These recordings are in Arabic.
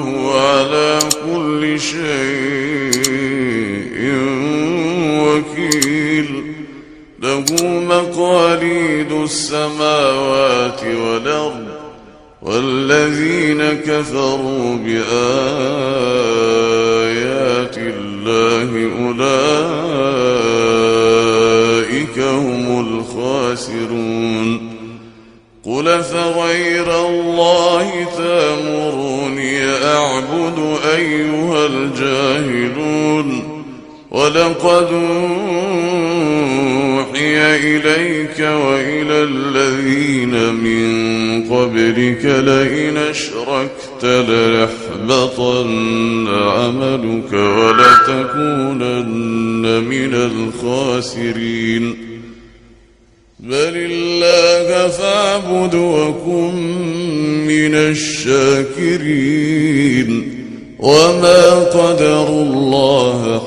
وهو على كل شيء وكيل. له مقاليد السماوات والأرض، والذين كفروا بآيات الله أولئك هم الخاسرون. قل فغير الله تأمروني أعبد أيها الجاهلون؟ ولقد أوحي إليك وإلى الذين من قبلك لئن أشركت ليحبطن عملك ولتكونن من الخاسرين. بل الله فاعبد وكن من الشاكرين. وما قدروا الله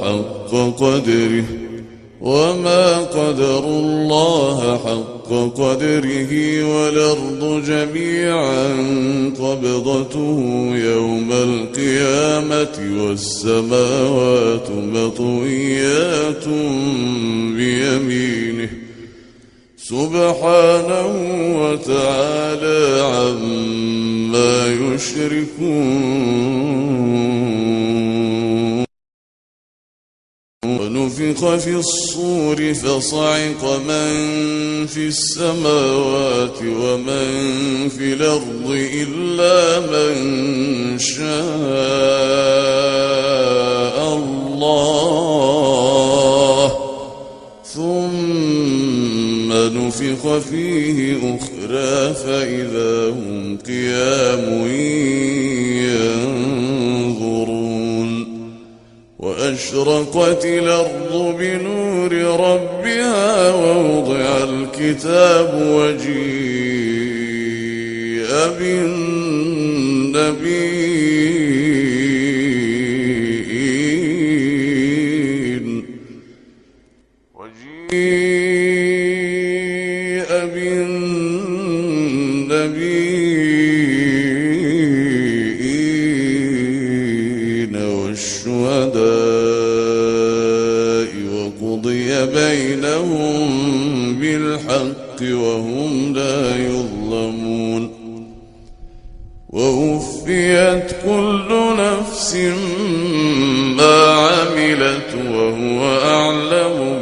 حق قدره والأرض جميعا قبضته يوم القيامة والسماوات مطويات بيمينه سبحانه وتعالى عما يشركون. ونفخ في الصور فصعق من في السماوات ومن في الأرض إلا من شاء الله، ثم نفخ فيه أخرى فإذا هم قيام ينظرون. وأشرقت الأرض بنور ربها ووضع الكتاب وجيء بالنبيين والشهداء وقضي بينهم بالحق وهم لا يظلمون. ووفيت كل نفس ما عملت وهو أعلم